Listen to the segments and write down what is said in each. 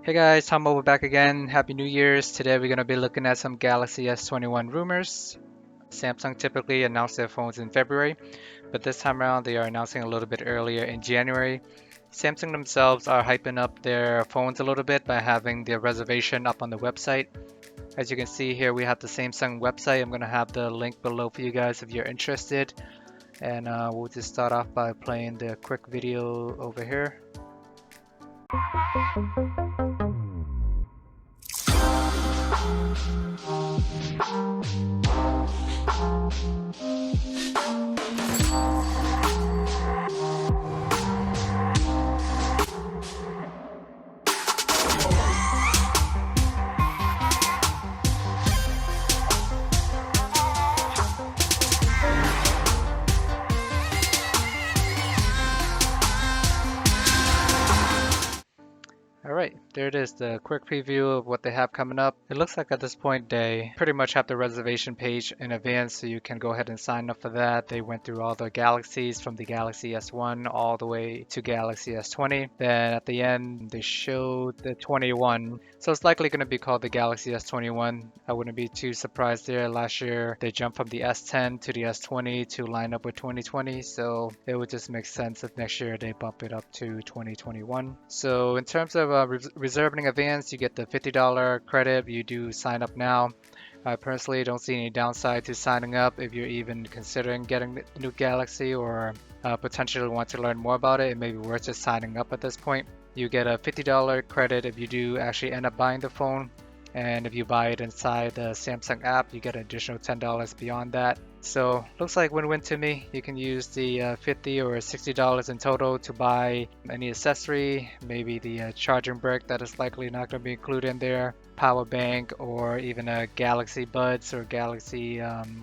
Hey guys, Humble, we're back again. Happy New Year's. Today we're going to be looking at some Galaxy S21 rumors. Samsung typically announces their phones in February, but this time around they are announcing a little bit earlier in January. Samsung themselves are hyping up their phones a little bit by having their reservation up on the website. As you can see here, we have the Samsung website. I'm going to have the link below for you guys if you're interested. And we'll just start off by playing the quick video over here. Alright, there it is, the quick preview of what they have coming up. It looks like at this point they pretty much have the reservation page in advance, so you can go ahead and sign up for that. They went through all the Galaxies from the Galaxy S1 all the way to Galaxy S20. Then at the end they showed the 21. So it's likely going to be called the Galaxy S21. I wouldn't be too surprised there. Last year they jumped from the S10 to the S20 to line up with 2020, so it would just make sense if next year they bump it up to 2021. So in terms of reserving in advance, you get the $50 credit. You do sign up now. I personally don't see any downside to signing up if you're even considering getting the new Galaxy or potentially want to learn more about it. It may be worth just signing up at this point. You get a $50 credit if you do actually end up buying the phone. And if you buy it inside the Samsung app, you get an additional $10 beyond that. So looks like win-win to me. You can use the $50 or $60 in total to buy any accessory, maybe the charging brick that is likely not going to be included in there, power bank, or even a Galaxy Buds or Galaxy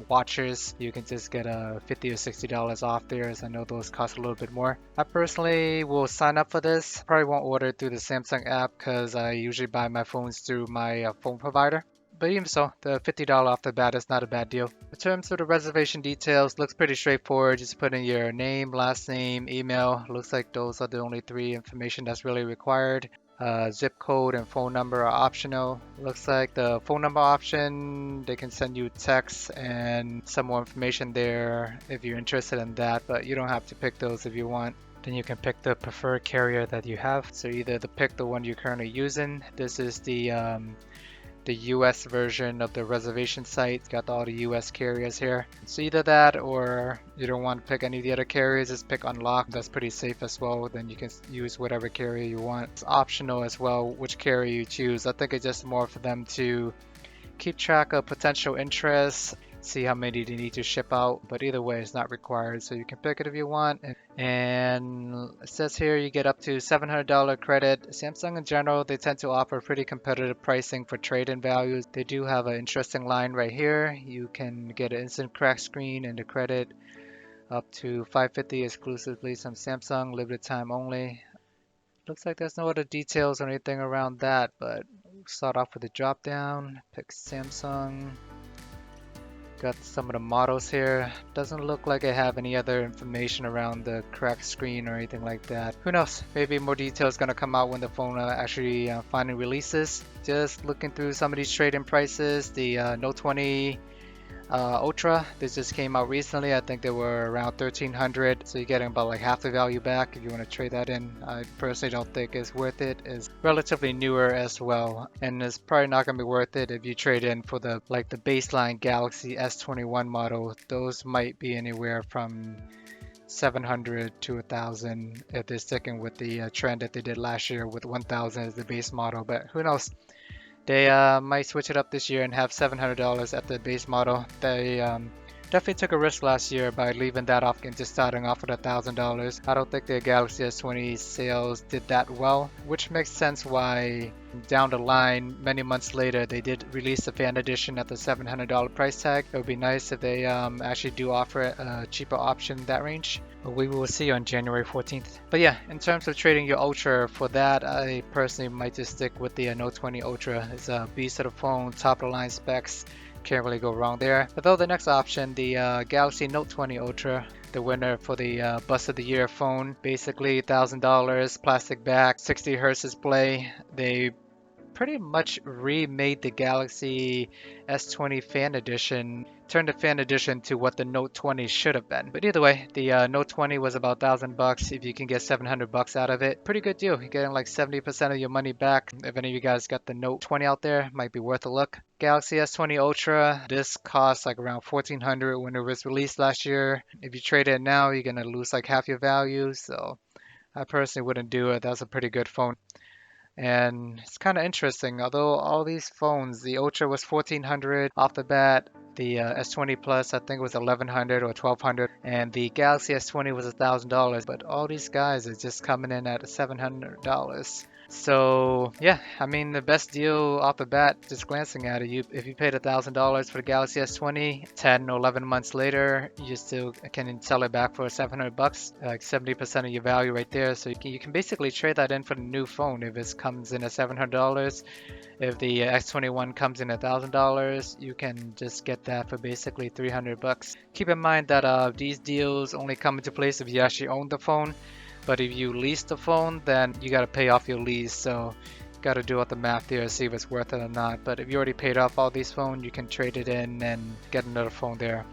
watches. You can just get a $50 or $60 off there, as I know those cost a little bit more. I personally will sign up for this. Probably won't order it through the Samsung app because I usually buy my phones through my phone provider. But even so, the $50 off the bat is not a bad deal. In terms of the reservation details, looks pretty straightforward. Just put in your name, last name, email. Looks like those are the only three information that's really required. Zip code and phone number are optional. Looks like the phone number option, they can send you text and some more information there if you're interested in that, but you don't have to pick those if you want. Then you can pick the preferred carrier that you have. So either pick the one you're currently using. This is the US version of the reservation site. Got all the US carriers here. So either that or you don't want to pick any of the other carriers, just pick unlock. That's pretty safe as well. Then you can use whatever carrier you want. It's optional as well which carrier you choose. I think it's just more for them to keep track of potential interest, see how many they need to ship out, but either way it's not required, so you can pick it if you want. And it says here you get up to $700 credit. Samsung in general, they tend to offer pretty competitive pricing for trade-in values. They do have an interesting line right here. You can get an instant crack screen and the credit up to $550 exclusively from Samsung, limited time only. Looks like there's no other details or anything around that, but we'll start off with the drop down. Pick Samsung. Got some of the models here. Doesn't look like I have any other information around the cracked screen or anything like that. Who knows? Maybe more details gonna come out when the phone actually finally releases. Just looking through some of these trade-in prices. The Note 20 Ultra, this just came out recently. I think they were around $1,300, so you're getting about like half the value back if you want to trade that in. I personally don't think it's worth it. It's relatively newer as well, and it's probably not going to be worth it if you trade in for the baseline Galaxy S21 model. Those might be anywhere from 700 to 1,000 if they're sticking with the trend that they did last year with 1,000 as the base model, but who knows. They might switch it up this year and have $700 at the base model. They definitely took a risk last year by leaving that off and just starting off with $1,000. I don't think the Galaxy S20 sales did that well, which makes sense why down the line, many months later, they did release the fan edition at the $700 price tag. It would be nice if they actually do offer a cheaper option in that range. But we will see on January 14th. But yeah, in terms of trading your Ultra, for that, I personally might just stick with the Note 20 Ultra. It's a beast of the phone, top of the line specs. Can't really go wrong there. Although the next option, the Galaxy Note 20 Ultra, the winner for the Bust of the Year phone, basically $1,000, plastic back, 60 Hz display. They pretty much remade the Galaxy S20 Fan Edition, turned the Fan Edition to what the Note 20 should have been. But either way, the Note 20 was about $1,000. If you can get $700 out of it, pretty good deal. You're getting like 70% of your money back. If any of you guys got the Note 20 out there, might be worth a look. Galaxy S20 Ultra, this cost like around $1,400 when it was released last year. If you trade it now, you're gonna lose like half your value. So I personally wouldn't do it. That's a pretty good phone. And it's kind of interesting, although all these phones, the Ultra was 1400 off the bat, the S20 Plus I think was 1100 or 1200, and the Galaxy S20 was $1,000, but all these guys are just coming in at $700. So yeah, I mean the best deal off the bat, just glancing at it, if you paid $1,000 for the Galaxy S20, 10 or 11 months later, you still can sell it back for $700, like 70% of your value right there. So you can basically trade that in for the new phone if it comes in at $700. If the X21 comes in at $1,000, you can just get that for basically $300. Keep in mind that these deals only come into place if you actually own the phone. But if you lease the phone, then you got to pay off your lease. So you got to do out the math here, see if it's worth it or not. But if you already paid off all these phones, you can trade it in and get another phone there.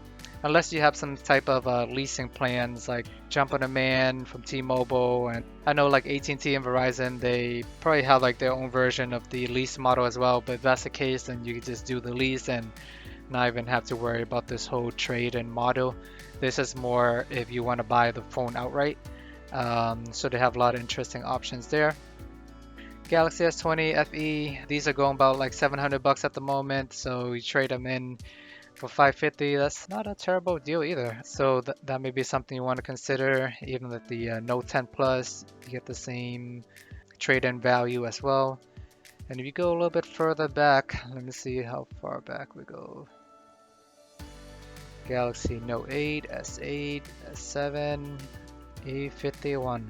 Unless you have some type of leasing plans like Jump on Demand from T-Mobile, and I know like AT&T and Verizon, they probably have like their own version of the lease model as well. But if that's the case, then you can just do the lease and not even have to worry about this whole trade and model. This is more if you want to buy the phone outright. So they have a lot of interesting options there. Galaxy S20 FE, these are going about like $700 at the moment, so you trade them in for $550. That's not a terrible deal either. So that may be something you want to consider. Even with the Note 10 Plus, you get the same trade-in value as well. And if you go a little bit further back, let me see how far back we go. Galaxy Note 8, S8, S7, A51.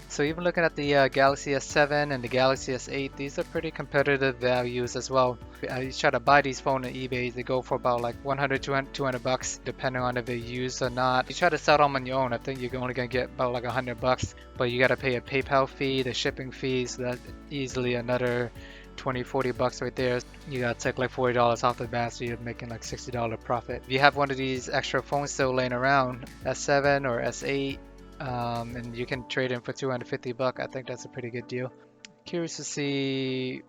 So even looking at the Galaxy S7 and the Galaxy S8, these are pretty competitive values as well. You try to buy these phones on eBay, they go for about like 100, 200 bucks, depending on if they're used or not. You try to sell them on your own, I think you're only gonna get about like 100 bucks, but you gotta pay a PayPal fee, the shipping fee, so that's easily another 20, 40 bucks right there. You gotta take like $40 off the bat, so you're making like $60 profit. If you have one of these extra phones still laying around, S7 or S8, and you can trade in for 250 bucks, I think that's a pretty good deal. Curious to see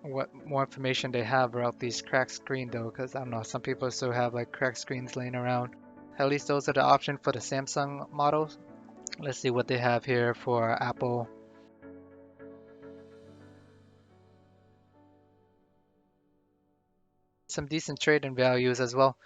what more information they have about these cracked screen though, because I don't know, some people still have like cracked screens laying around. At least those are the options for the Samsung models. Let's see what they have here for Apple. Some decent trade-in values as well.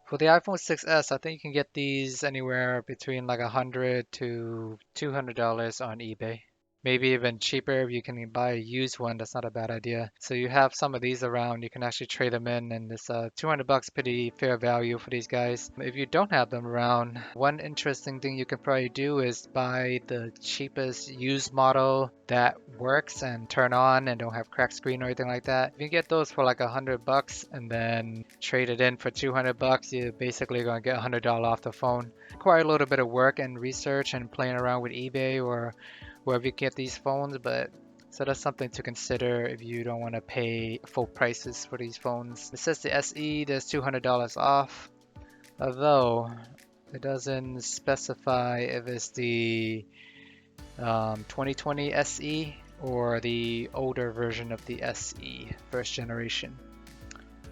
For the iPhone 6s, I think you can get these anywhere between like $100 to $200 on eBay. Maybe even cheaper if you can buy a used one. That's not a bad idea. So you have some of these around, you can actually trade them in, and it's 200 bucks, pretty fair value for these guys. If you don't have them around, one interesting thing you could probably do is buy the cheapest used model that works and turn on and don't have cracked screen or anything like that. If you get those for like 100 bucks and then trade it in for 200 bucks, you're basically going to get $100 off the phone. Require a little bit of work and research and playing around with eBay or wherever you get these phones, but so that's something to consider if you don't want to pay full prices for these phones. It says the SE, there's $200 off, although it doesn't specify if it's the 2020 SE or the older version of the SE, first generation.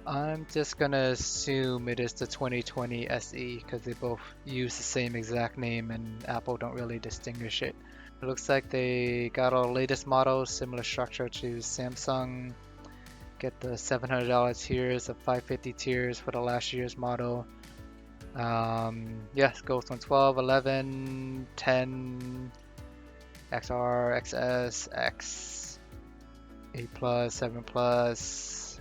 I'm just gonna assume it is the 2020 SE because they both use the same exact name and Apple don't really distinguish it. It looks like they got all the latest models, similar structure to Samsung. Get the $700 tiers, the $550 tiers for the last year's model. Yes, goes from 12, 11, 10, XR, XS, X, 8 Plus, 7 Plus.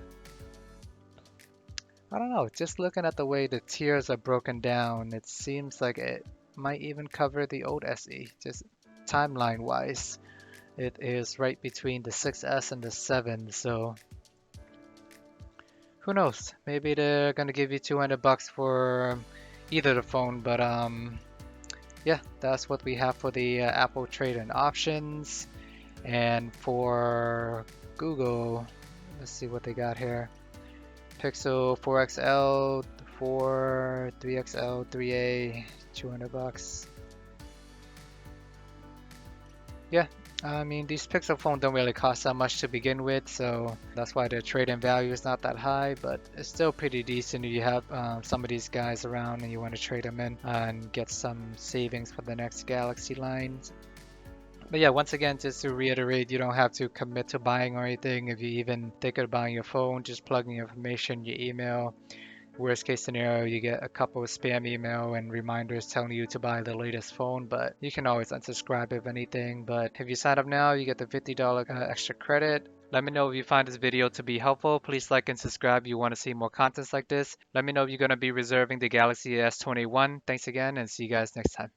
I don't know, just looking at the way the tiers are broken down, it seems like it might even cover the old SE. Just timeline wise, it is right between the 6S and the 7, so who knows, maybe they're gonna give you 200 bucks for either the phone. But yeah, that's what we have for the Apple trade-in options. And for Google, let's see what they got here. Pixel 4XL, 4, 3XL, 3A, $200. Yeah, I mean, these Pixel phones don't really cost that much to begin with, so that's why the trade-in value is not that high, but it's still pretty decent if you have some of these guys around and you want to trade them in and get some savings for the next Galaxy lines. But yeah, once again, just to reiterate, you don't have to commit to buying or anything. If you even think of buying your phone, just plug in your information, your email. Worst case scenario, you get a couple of spam email and reminders telling you to buy the latest phone, but you can always unsubscribe if anything. But if you sign up now, you get the $50 extra credit. Let me know if you find this video to be helpful. Please like and subscribe if you want to see more contents like this. Let me know if you're going to be reserving the Galaxy S21. Thanks again and see you guys next time.